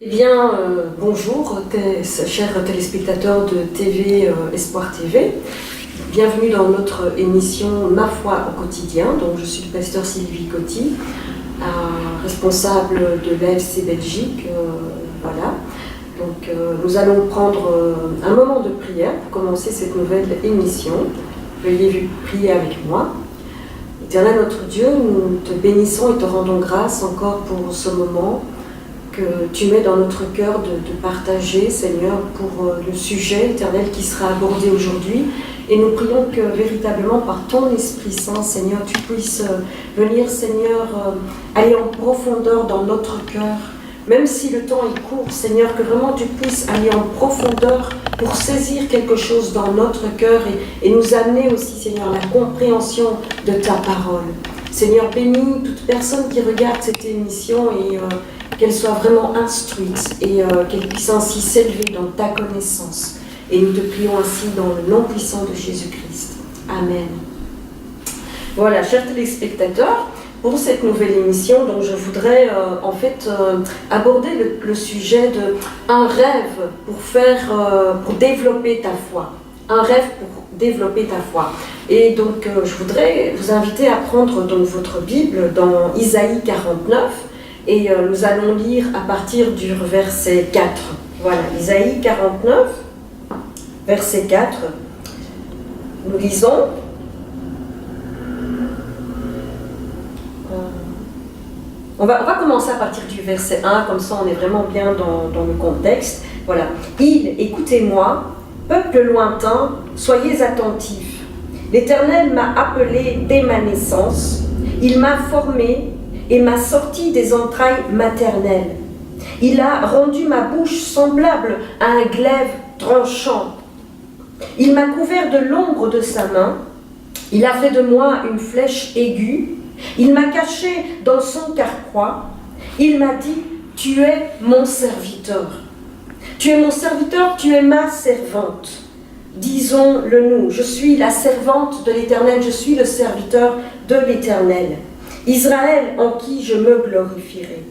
Eh bien, bonjour, chers téléspectateurs de TV Espoir TV. Bienvenue dans notre émission Ma foi au quotidien. Donc, je suis le pasteur Sylvie Coty, responsable de l'AFC Belgique. Voilà. Donc, nous allons prendre un moment de prière pour commencer cette nouvelle émission. Veuillez prier avec moi. Éternel notre Dieu, nous te bénissons et te rendons grâce encore pour ce moment que tu mets dans notre cœur de partager, Seigneur, pour le sujet éternel qui sera abordé aujourd'hui. Et nous prions que véritablement par ton Esprit Saint, Seigneur, tu puisses venir, Seigneur, aller en profondeur dans notre cœur. Même si le temps est court, Seigneur, que vraiment tu puisses aller en profondeur pour saisir quelque chose dans notre cœur et nous amener aussi, Seigneur, la compréhension de ta parole. Seigneur, bénis toute personne qui regarde cette émission et qu'elle soit vraiment instruite et qu'elle puisse ainsi s'élever dans ta connaissance. Et nous te prions ainsi dans le nom puissant de Jésus-Christ. Amen. Voilà, chers téléspectateurs, pour cette nouvelle émission, donc je voudrais aborder le sujet de un rêve pour développer ta foi. Un rêve pour développer ta foi. Et donc je voudrais vous inviter à prendre donc votre Bible dans Isaïe 49 et nous allons lire à partir du verset 4. Voilà, Isaïe 49, verset 4. Nous lisons. On va commencer à partir du verset 1, comme ça on est vraiment bien dans le contexte. Voilà. Écoutez-moi, peuple lointain, soyez attentifs. L'Éternel m'a appelé dès ma naissance. Il m'a formé et m'a sorti des entrailles maternelles. Il a rendu ma bouche semblable à un glaive tranchant. Il m'a couvert de l'ombre de sa main. Il a fait de moi une flèche aiguë. Il m'a caché dans son carquois. Il m'a dit, tu es mon serviteur. Tu es mon serviteur, tu es ma servante. Disons-le nous, je suis la servante de l'Éternel, je suis le serviteur de l'Éternel. Israël en qui je me glorifierai.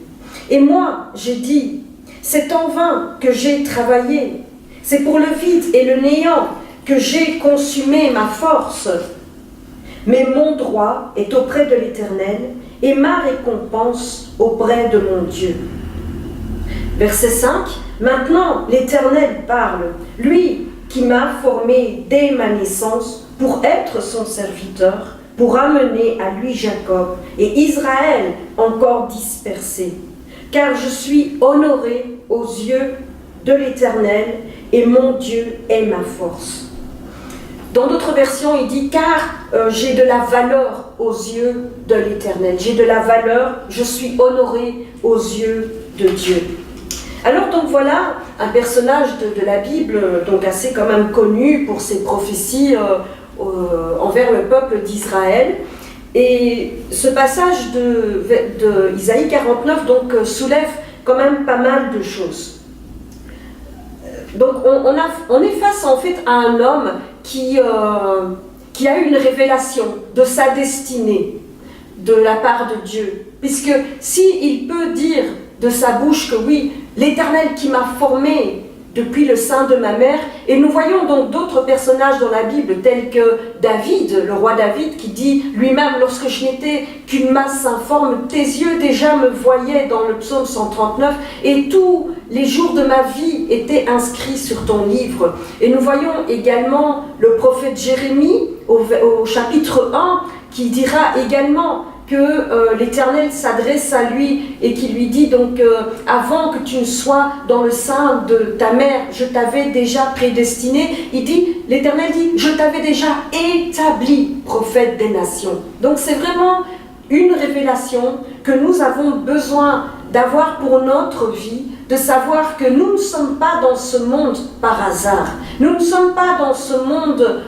Et moi, j'ai dit, c'est en vain que j'ai travaillé. C'est pour le vide et le néant que j'ai consumé ma force. Mais mon droit est auprès de l'Éternel et ma récompense auprès de mon Dieu. Verset 5. Maintenant, l'Éternel parle, lui qui m'a formé dès ma naissance pour être son serviteur, pour amener à lui Jacob et Israël encore dispersé. Car je suis honoré aux yeux de l'Éternel et mon Dieu est ma force. Dans d'autres versions, il dit « Car j'ai de la valeur aux yeux de l'Éternel. J'ai de la valeur, je suis honoré aux yeux de Dieu. » Alors donc voilà un personnage de la Bible, donc assez quand même connu pour ses prophéties envers le peuple d'Israël. Et ce passage de Isaïe 49 donc, soulève quand même pas mal de choses. Donc on est face en fait à un homme qui a eu une révélation de sa destinée de la part de Dieu. Puisque s'il peut dire de sa bouche que oui, l'Éternel qui m'a formé depuis le sein de ma mère, et nous voyons donc d'autres personnages dans la Bible tels que David, le roi David, qui dit lui-même, lorsque je n'étais qu'une masse informe, tes yeux déjà me voyaient dans le psaume 139, et tous les jours de ma vie étaient inscrits sur ton livre. Et nous voyons également le prophète Jérémie au chapitre 1, qui dira également que l'Éternel s'adresse à lui et qui lui dit donc avant que tu ne sois dans le sein de ta mère, je t'avais déjà prédestiné. Il dit, l'Éternel dit, je t'avais déjà établi prophète des nations. Donc c'est vraiment une révélation que nous avons besoin d'avoir pour notre vie, de savoir que nous ne sommes pas dans ce monde par hasard. Nous ne sommes pas dans ce monde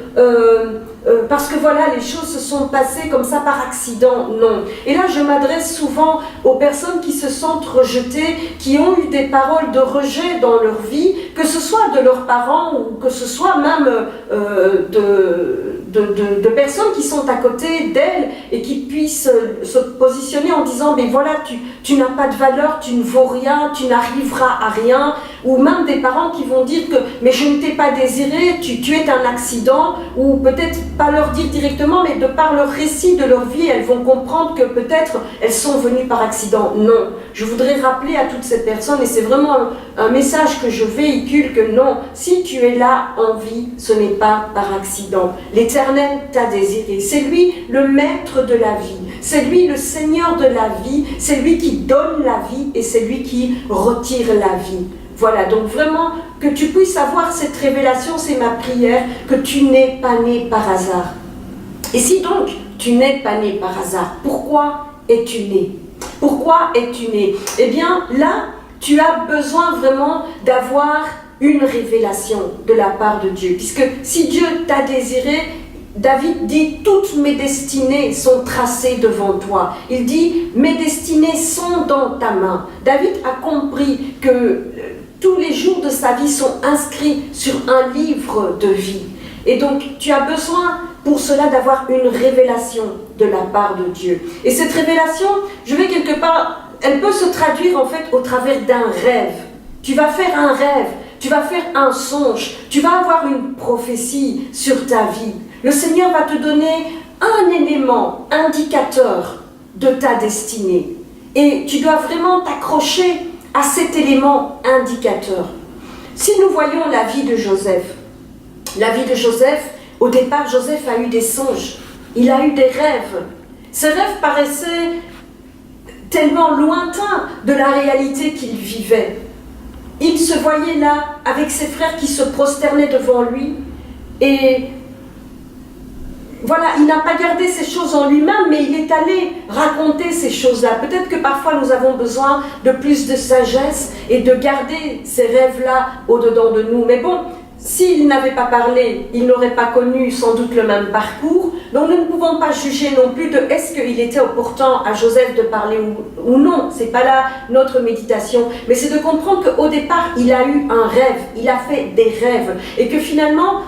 parce que voilà, les choses se sont passées comme ça par accident, non. Et là, je m'adresse souvent aux personnes qui se sentent rejetées, qui ont eu des paroles de rejet dans leur vie, que ce soit de leurs parents ou que ce soit même de personnes qui sont à côté d'elles et qui puissent se positionner en disant mais voilà, tu n'as pas de valeur, tu ne vaux rien, tu n'arriveras à rien, ou même des parents qui vont dire que mais je ne t'ai pas désiré, tu es un accident, ou peut-être pas leur dire directement, mais de par leur récit de leur vie, elles vont comprendre que peut-être elles sont venues par accident. Non, je voudrais rappeler à toutes ces personnes, et c'est vraiment un message que je véhicule, que non, si tu es là en vie, ce n'est pas par accident. L'Éternel t'a désiré, c'est lui le maître de la vie, c'est lui le Seigneur de la vie, c'est lui qui donne la vie et c'est lui qui retire la vie. Voilà, donc vraiment, que tu puisses avoir cette révélation, c'est ma prière, que tu n'es pas né par hasard. Et si donc tu n'es pas né par hasard, pourquoi es-tu né? Pourquoi es-tu né? Eh bien, là, tu as besoin vraiment d'avoir une révélation de la part de Dieu. Puisque si Dieu t'a désiré, David dit « Toutes mes destinées sont tracées devant toi ». Il dit « Mes destinées sont dans ta main ». David a compris que tous les jours de sa vie sont inscrits sur un livre de vie. Et donc, tu as besoin pour cela d'avoir une révélation de la part de Dieu. Et cette révélation, je vais quelque part, elle peut se traduire en fait au travers d'un rêve. Tu vas faire un rêve, tu vas faire un songe, tu vas avoir une prophétie sur ta vie. Le Seigneur va te donner un élément indicateur de ta destinée. Et tu dois vraiment t'accrocher à cet élément indicateur. Si nous voyons la vie de Joseph, au départ, Joseph a eu des songes, il a eu des rêves. Ces rêves paraissaient tellement lointains de la réalité qu'il vivait. Il se voyait là, avec ses frères qui se prosternaient devant lui, et voilà, il n'a pas gardé ces choses en lui-même, mais il est allé raconter ces choses-là. Peut-être que parfois nous avons besoin de plus de sagesse et de garder ces rêves-là au-dedans de nous. Mais bon, s'il n'avait pas parlé, il n'aurait pas connu sans doute le même parcours. Donc nous ne pouvons pas juger non plus de est-ce qu'il était opportun à Joseph de parler ou non. C'est pas là notre méditation. Mais c'est de comprendre qu'au départ, il a eu un rêve, il a fait des rêves. Et que finalement,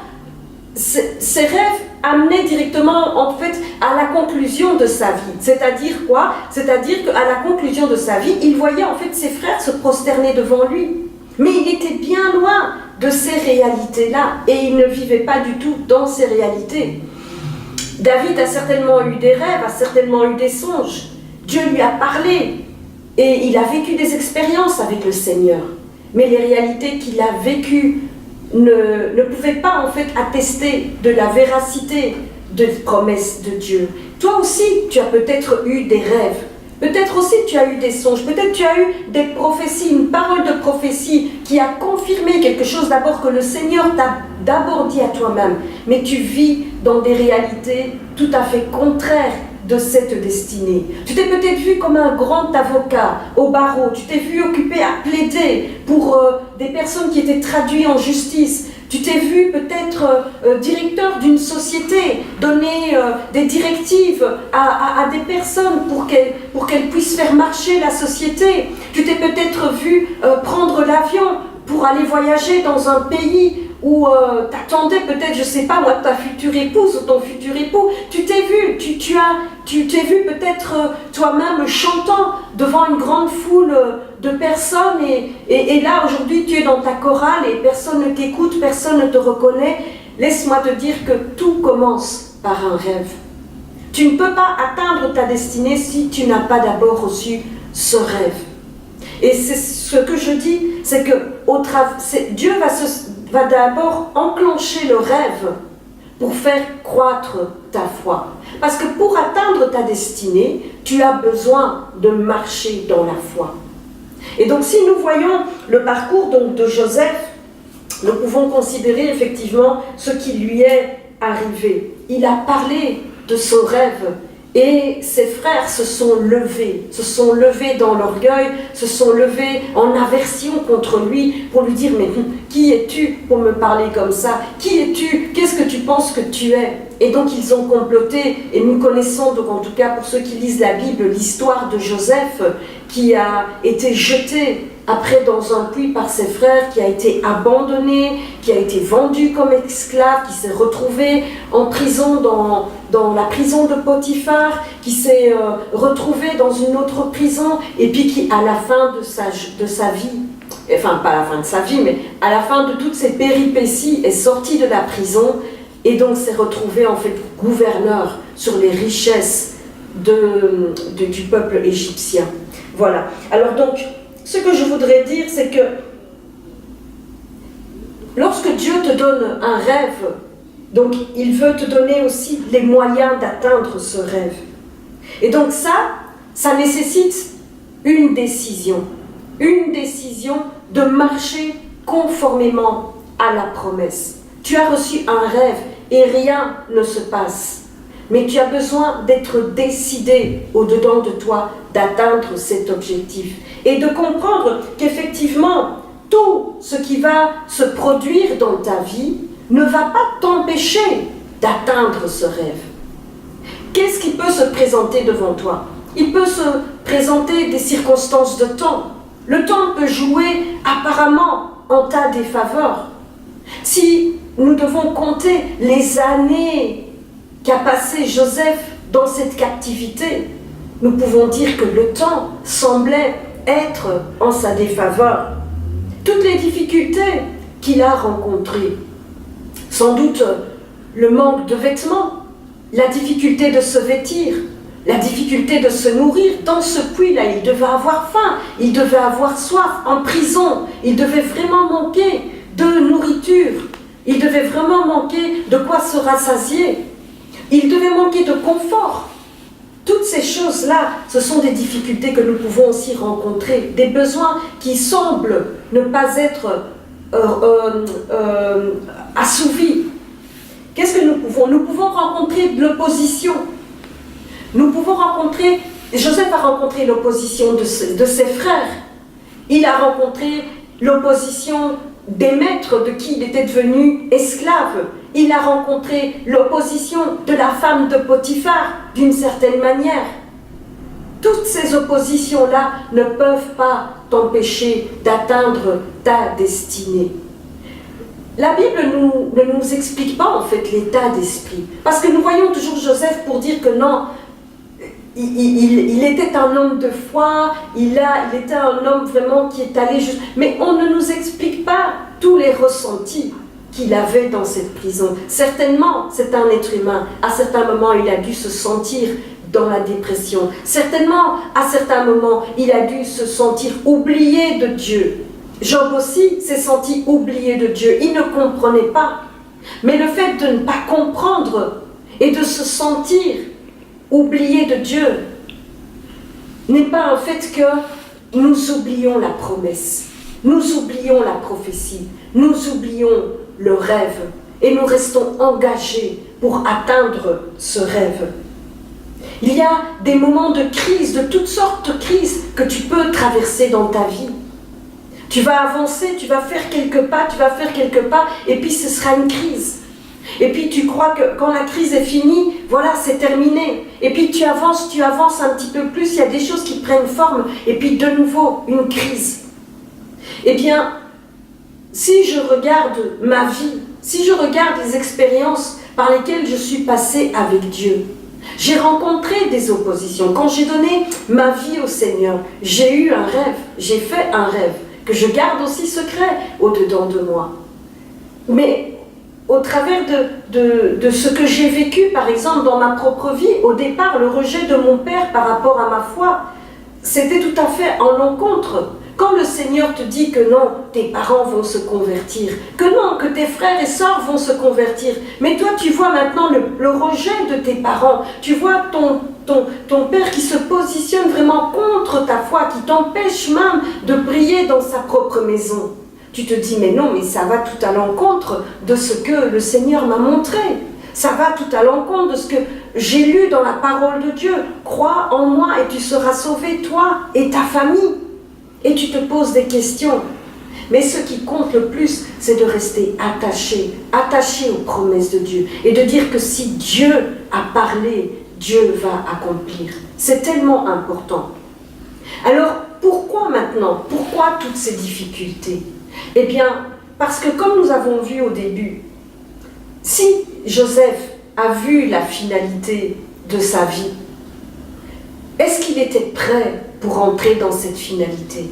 ces rêves amenaient directement en fait à la conclusion de sa vie. C'est-à-dire quoi? C'est-à-dire qu'à la conclusion de sa vie, il voyait en fait ses frères se prosterner devant lui. Mais il était bien loin de ces réalités-là et il ne vivait pas du tout dans ces réalités. David a certainement eu des rêves, a certainement eu des songes. Dieu lui a parlé et il a vécu des expériences avec le Seigneur. Mais les réalités qu'il a vécues ne pouvaient pas en fait attester de la véracité des promesses de Dieu. Toi aussi, tu as peut-être eu des rêves. Peut-être aussi tu as eu des songes, peut-être tu as eu des prophéties, une parole de prophétie qui a confirmé quelque chose d'abord que le Seigneur t'a d'abord dit à toi-même. Mais tu vis dans des réalités tout à fait contraires de cette destinée. Tu t'es peut-être vu comme un grand avocat au barreau, tu t'es vu occupé à plaider pour des personnes qui étaient traduites en justice. Tu t'es vu peut-être directeur d'une société, donner des directives à des personnes pour qu'elles puissent faire marcher la société. Tu t'es peut-être vu prendre l'avion pour aller voyager dans un pays où t'attendais peut-être, je sais pas moi, ta future épouse ou ton futur époux. Tu t'es vu, tu t'es vu peut-être toi-même chantant devant une grande foule de personnes et là aujourd'hui tu es dans ta chorale et personne ne t'écoute, personne ne te reconnaît. Laisse-moi te dire que tout commence par un rêve. Tu ne peux pas atteindre ta destinée si tu n'as pas d'abord reçu ce rêve. Et c'est ce que je dis, c'est que Dieu va d'abord enclencher le rêve pour faire croître ta foi. Parce que pour atteindre ta destinée, tu as besoin de marcher dans la foi. Et donc si nous voyons le parcours donc, de Joseph, nous pouvons considérer effectivement ce qui lui est arrivé. Il a parlé de son rêve et ses frères se sont levés dans l'orgueil, se sont levés en aversion contre lui pour lui dire « Mais qui es-tu pour me parler comme ça? Qui es-tu? qu'est-ce que tu penses que tu es? Et donc ils ont comploté, et nous connaissons, donc en tout cas pour ceux qui lisent la Bible, l'histoire de Joseph qui a été jeté après dans un puits par ses frères, qui a été abandonné, qui a été vendu comme esclave, qui s'est retrouvé en prison dans la prison de Potiphar, qui s'est retrouvé dans une autre prison, et puis qui à la fin de sa vie, enfin pas à la fin de sa vie, mais à la fin de toutes ces péripéties, est sorti de la prison, et donc s'est retrouvé en fait gouverneur sur les richesses du peuple égyptien. Voilà. Alors donc, ce que je voudrais dire, c'est que lorsque Dieu te donne un rêve, donc il veut te donner aussi les moyens d'atteindre ce rêve. Et donc ça nécessite une décision de marcher conformément à la promesse. Tu as reçu un rêve et rien ne se passe. Mais tu as besoin d'être décidé au-dedans de toi d'atteindre cet objectif. Et de comprendre qu'effectivement, tout ce qui va se produire dans ta vie ne va pas t'empêcher d'atteindre ce rêve. Qu'est-ce qui peut se présenter devant toi? Il peut se présenter des circonstances de temps. Le temps peut jouer apparemment en ta défaveur. Si nous devons compter les années qu'a passé Joseph dans cette captivité, nous pouvons dire que le temps semblait être en sa défaveur. Toutes les difficultés qu'il a rencontrées, sans doute le manque de vêtements, la difficulté de se vêtir, la difficulté de se nourrir. Dans ce puits-là, il devait avoir faim, il devait avoir soif, en prison, il devait vraiment manquer de nourriture, il devait vraiment manquer de quoi se rassasier, il devait manquer de confort. Toutes ces choses-là, ce sont des difficultés que nous pouvons aussi rencontrer, des besoins qui semblent ne pas être assouvis. Qu'est-ce que nous pouvons? Nous pouvons rencontrer de l'opposition. Nous pouvons rencontrer, Joseph a rencontré l'opposition de ses frères. Il a rencontré l'opposition des maîtres de qui il était devenu esclave. Il a rencontré l'opposition de la femme de Potiphar, d'une certaine manière. Toutes ces oppositions-là ne peuvent pas t'empêcher d'atteindre ta destinée. La Bible ne nous explique pas en fait l'état d'esprit. Parce que nous voyons toujours Joseph pour dire que non, il était un homme de foi, il était un homme vraiment qui est allé juste... Mais on ne nous explique pas tous les ressentis qu'il avait dans cette prison. Certainement, c'est un être humain. À certains moments, il a dû se sentir dans la dépression. Certainement, à certains moments, il a dû se sentir oublié de Dieu. Job aussi s'est senti oublié de Dieu. Il ne comprenait pas. Mais le fait de ne pas comprendre et de se sentir oublié de Dieu n'est pas un fait que nous oublions la promesse, nous oublions la prophétie, nous oublions le rêve et nous restons engagés pour atteindre ce rêve. Il y a des moments de crise, de toutes sortes de crises que tu peux traverser dans ta vie. Tu vas avancer, tu vas faire quelques pas, et puis ce sera une crise. Et puis tu crois que quand la crise est finie, voilà, c'est terminé. Et puis tu avances un petit peu plus, il y a des choses qui prennent forme, et puis de nouveau, une crise. Eh bien, si je regarde ma vie, si je regarde les expériences par lesquelles je suis passée avec Dieu, j'ai rencontré des oppositions. Quand j'ai donné ma vie au Seigneur, j'ai eu un rêve, j'ai fait un rêve, que je garde aussi secret au-dedans de moi. Mais au travers de ce que j'ai vécu, par exemple, dans ma propre vie, au départ, le rejet de mon père par rapport à ma foi, c'était tout à fait en l'encontre. Quand le Seigneur te dit que non, tes parents vont se convertir, que non, que tes frères et sœurs vont se convertir, mais toi tu vois maintenant le rejet de tes parents, tu vois ton père qui se positionne vraiment contre ta foi, qui t'empêche même de prier dans sa propre maison. Tu te dis, mais non, mais ça va tout à l'encontre de ce que le Seigneur m'a montré. Ça va tout à l'encontre de ce que j'ai lu dans la parole de Dieu. Crois en moi et tu seras sauvé, toi et ta famille. Et tu te poses des questions. Mais ce qui compte le plus, c'est de rester attaché, attaché aux promesses de Dieu. Et de dire que si Dieu a parlé, Dieu va accomplir. C'est tellement important. Alors, pourquoi maintenant? Pourquoi toutes ces difficultés? Eh bien, parce que comme nous avons vu au début, si Joseph a vu la finalité de sa vie, est-ce qu'il était prêt pour entrer dans cette finalité?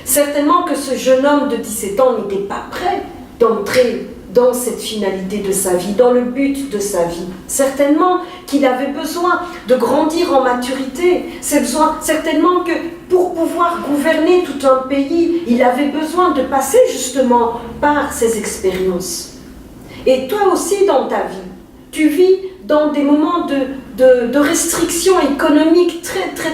Certainement que ce jeune homme de 17 ans n'était pas prêt d'entrer dans cette finalité de sa vie, dans le but de sa vie. Certainement qu'il avait besoin de grandir en maturité. Certainement que pour pouvoir gouverner tout un pays, il avait besoin de passer justement par ces expériences. Et toi aussi dans ta vie, tu vis dans des moments de restrictions économiques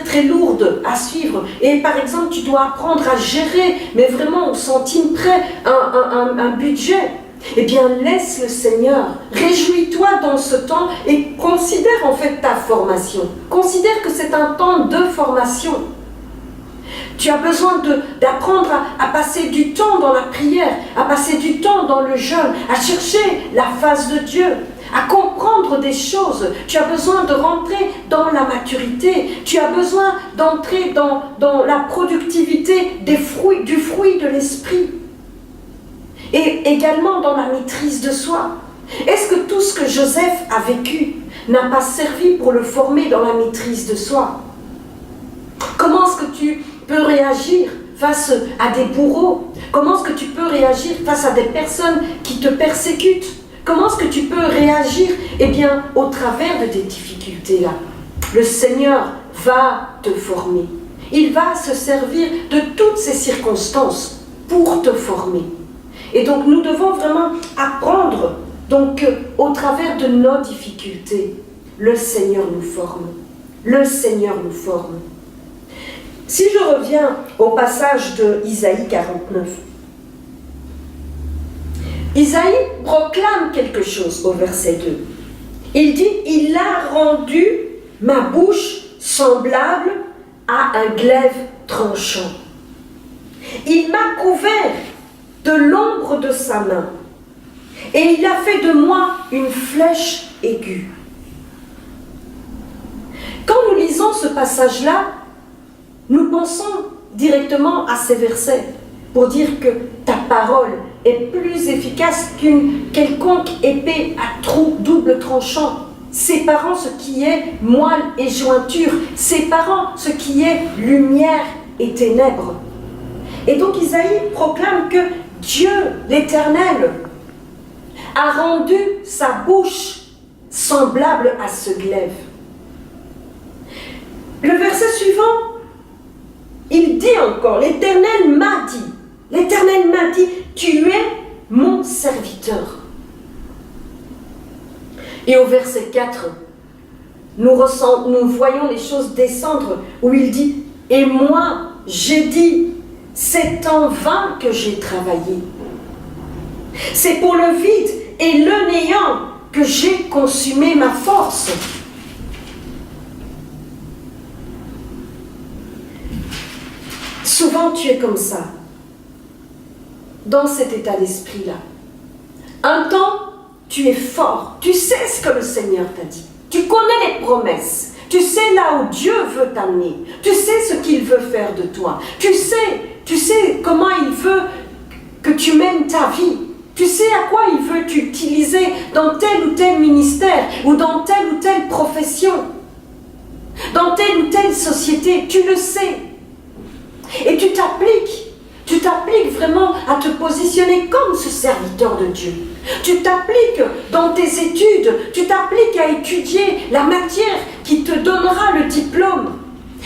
très lourdes à suivre. Et par exemple, tu dois apprendre à gérer, mais vraiment au centime près, un budget. Eh bien, laisse le Seigneur, réjouis-toi dans ce temps et considère en fait ta formation. Considère que c'est un temps de formation. Tu as besoin d'apprendre à passer du temps dans la prière, à passer du temps dans le jeûne, à chercher la face de Dieu, à comprendre des choses. Tu as besoin de rentrer dans la maturité. Tu as besoin d'entrer dans la productivité du fruit de l'esprit. Et également dans la maîtrise de soi. Est-ce que tout ce que Joseph a vécu n'a pas servi pour le former dans la maîtrise de soi? Comment est-ce que tu peux réagir face à des bourreaux? Comment est-ce que tu peux réagir face à des personnes qui te persécutent? Comment est-ce que tu peux réagir? Eh bien, au travers de des difficultés-là, le Seigneur va te former. Il va se servir de toutes ces circonstances pour te former. Et donc, nous devons vraiment apprendre, donc, au travers de nos difficultés, le Seigneur nous forme. Le Seigneur nous forme. Si je reviens au passage de Isaïe 49, Isaïe proclame quelque chose au verset 2. Il dit « Il a rendu ma bouche semblable à un glaive tranchant. Il m'a couvert de l'ombre de sa main, et il a fait de moi une flèche aiguë. » Quand nous lisons ce passage-là, nous pensons directement à ces versets pour dire que ta parole est plus efficace qu'une quelconque épée à double tranchant, séparant ce qui est moelle et jointure, séparant ce qui est lumière et ténèbres. Et donc Isaïe proclame que Dieu, l'Éternel, a rendu sa bouche semblable à ce glaive. Le verset suivant, il dit encore, l'Éternel m'a dit, tu es mon serviteur. Et au verset 4, nous voyons les choses descendre, où il dit, et moi, j'ai dit, c'est en vain que j'ai travaillé. C'est pour le vide et le néant que j'ai consumé ma force. Souvent tu es comme ça, dans cet état d'esprit-là. Un temps, tu es fort, tu sais ce que le Seigneur t'a dit, tu connais les promesses, tu sais là où Dieu veut t'amener, tu sais ce qu'il veut faire de toi, tu sais comment il veut que tu mènes ta vie, tu sais à quoi il veut t'utiliser dans tel ou tel ministère ou dans telle ou telle profession, dans telle ou telle société, tu le sais. Et tu t'appliques vraiment à te positionner comme ce serviteur de Dieu. Tu t'appliques dans tes études, tu t'appliques à étudier la matière qui te donnera le diplôme.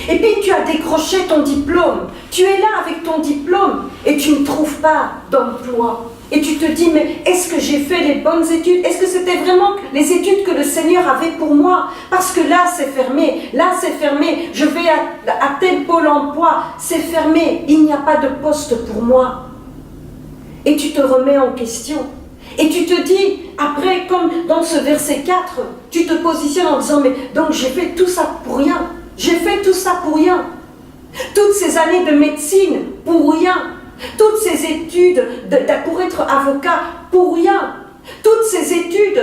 Et puis tu as décroché ton diplôme, tu es là avec ton diplôme et tu ne trouves pas d'emploi. Et tu te dis, mais est-ce que j'ai fait les bonnes études? Est-ce que c'était vraiment les études que le Seigneur avait pour moi? Parce que là c'est fermé, je vais à tel pôle emploi, c'est fermé, il n'y a pas de poste pour moi. Et tu te remets en question. Et tu te dis, après, comme dans ce verset 4, tu te positionnes en disant, mais donc j'ai fait tout ça pour rien. J'ai fait tout ça pour rien. Toutes ces années de médecine pour rien. Toutes ces études pour être avocat, pour rien. Toutes ces études,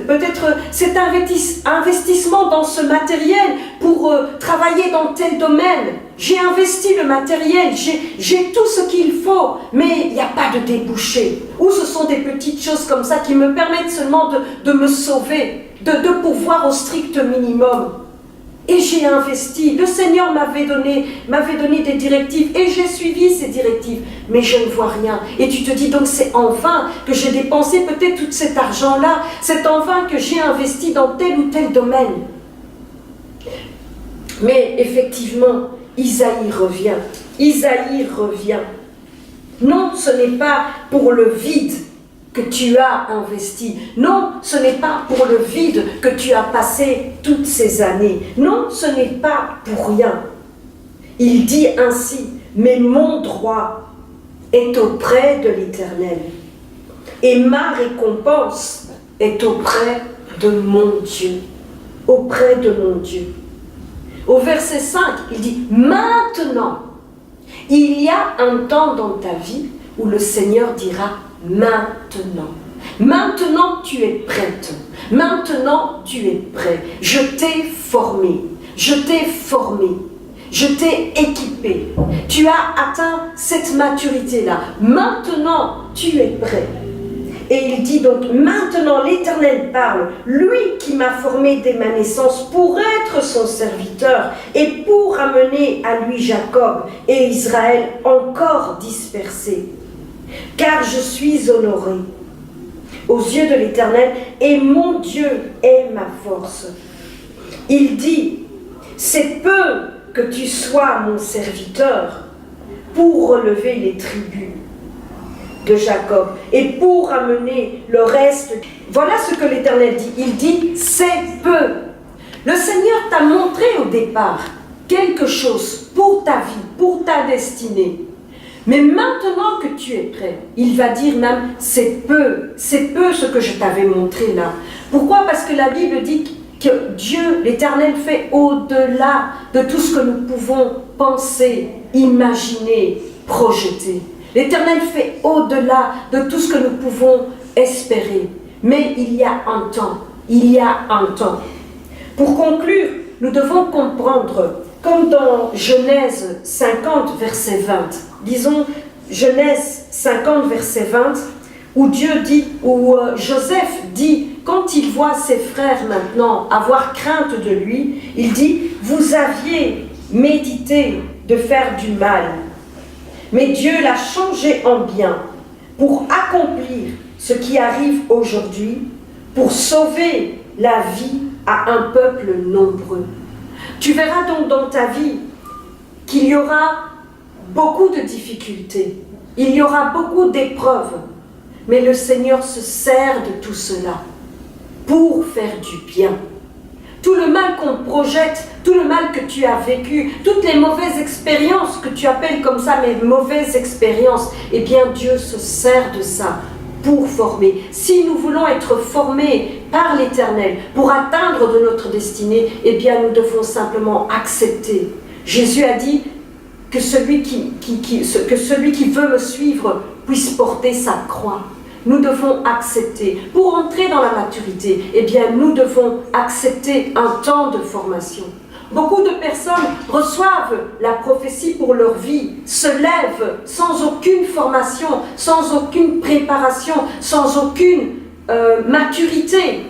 peut-être cet investissement dans ce matériel pour travailler dans tel domaine. J'ai investi le matériel, j'ai tout ce qu'il faut, mais il n'y a pas de débouché. Ou ce sont des petites choses comme ça qui me permettent seulement de me sauver, de pourvoir au strict minimum. Et j'ai investi, le Seigneur m'avait donné des directives et j'ai suivi ces directives, mais je ne vois rien. Et tu te dis donc c'est en vain que j'ai dépensé peut-être tout cet argent-là, c'est en vain que j'ai investi dans tel ou tel domaine. Mais effectivement, Isaïe revient. Non, ce n'est pas pour le vide que tu as investi. Non, ce n'est pas pour le vide que tu as passé toutes ces années. Non, ce n'est pas pour rien. Il dit ainsi, mais mon droit est auprès de l'Éternel et ma récompense est auprès de mon Dieu. Auprès de mon Dieu. Au verset 5, il dit, maintenant, il y a un temps dans ta vie où le Seigneur dira, maintenant. Maintenant, tu es prête. Maintenant, tu es prêt. Je t'ai formé. Je t'ai formé. Je t'ai équipé. Tu as atteint cette maturité-là. Maintenant, tu es prêt. Et il dit donc, maintenant l'Éternel parle, lui qui m'a formé dès ma naissance pour être son serviteur et pour amener à lui Jacob et Israël encore dispersés. Car je suis honoré aux yeux de l'Éternel et mon Dieu est ma force. Il dit, c'est peu que tu sois mon serviteur pour relever les tribus de Jacob et pour amener le reste. Voilà ce que l'Éternel dit. Il dit, c'est peu. Le Seigneur t'a montré au départ quelque chose pour ta vie, pour ta destinée. Mais maintenant que tu es prêt, il va dire même, c'est peu ce que je t'avais montré là. Pourquoi? Parce que la Bible dit que Dieu, l'Éternel, fait au-delà de tout ce que nous pouvons penser, imaginer, projeter. L'Éternel fait au-delà de tout ce que nous pouvons espérer. Mais il y a un temps. Pour conclure, nous devons comprendre, comme dans Genèse 50, verset 20, disons Genèse 50, verset 20, où Joseph dit, quand il voit ses frères maintenant avoir crainte de lui, il dit, vous aviez médité de faire du mal. Mais Dieu l'a changé en bien pour accomplir ce qui arrive aujourd'hui, pour sauver la vie à un peuple nombreux. Tu verras donc dans ta vie qu'il y aura beaucoup de difficultés, il y aura beaucoup d'épreuves, mais le Seigneur se sert de tout cela pour faire du bien. Tout le mal qu'on projette, tout le mal que tu as vécu, toutes les mauvaises expériences que tu appelles comme ça, mais mauvaises expériences, eh bien Dieu se sert de ça pour former. Si nous voulons être formés par l'Éternel pour atteindre de notre destinée, eh bien nous devons simplement accepter. Jésus a dit que celui qui veut me suivre puisse porter sa croix. Nous devons accepter. Pour entrer dans la maturité, eh bien, nous devons accepter un temps de formation. Beaucoup de personnes reçoivent la prophétie pour leur vie, se lèvent sans aucune formation, sans aucune préparation, sans aucune maturité.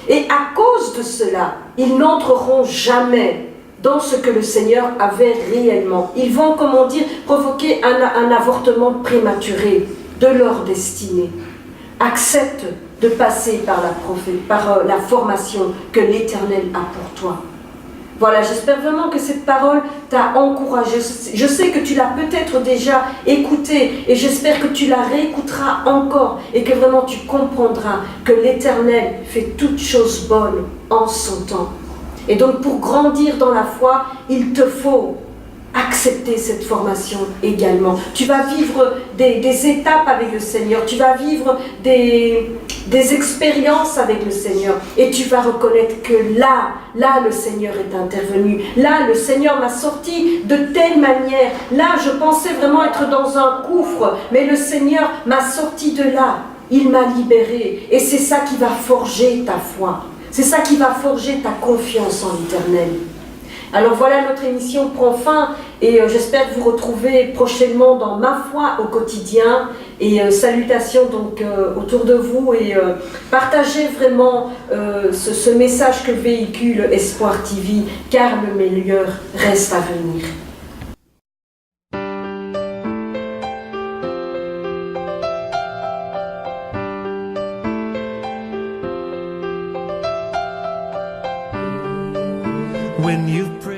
Et à cause de cela, ils n'entreront jamais dans ce que le Seigneur avait réellement. Ils vont, comment dire, provoquer un avortement prématuré de leur destinée. Accepte de passer par la formation que l'Éternel a pour toi. Voilà, j'espère vraiment que cette parole t'a encouragé. Je sais que tu l'as peut-être déjà écoutée et j'espère que tu la réécouteras encore et que vraiment tu comprendras que l'Éternel fait toutes choses bonnes en son temps. Et donc pour grandir dans la foi, il te faut accepter cette formation également. Tu vas vivre des étapes avec le Seigneur, tu vas vivre des des expériences avec le Seigneur. Et tu vas reconnaître que là, le Seigneur est intervenu. Là, le Seigneur m'a sorti de telle manière. Là, je pensais vraiment être dans un gouffre, mais le Seigneur m'a sorti de là. Il m'a libéré. Et c'est ça qui va forger ta foi. C'est ça qui va forger ta confiance en l'Éternel. Alors voilà, notre émission prend fin et j'espère vous retrouver prochainement dans Ma foi au quotidien. Et salutations donc autour de vous et partagez vraiment ce message que véhicule Espoir TV, car le meilleur reste à venir. When you pray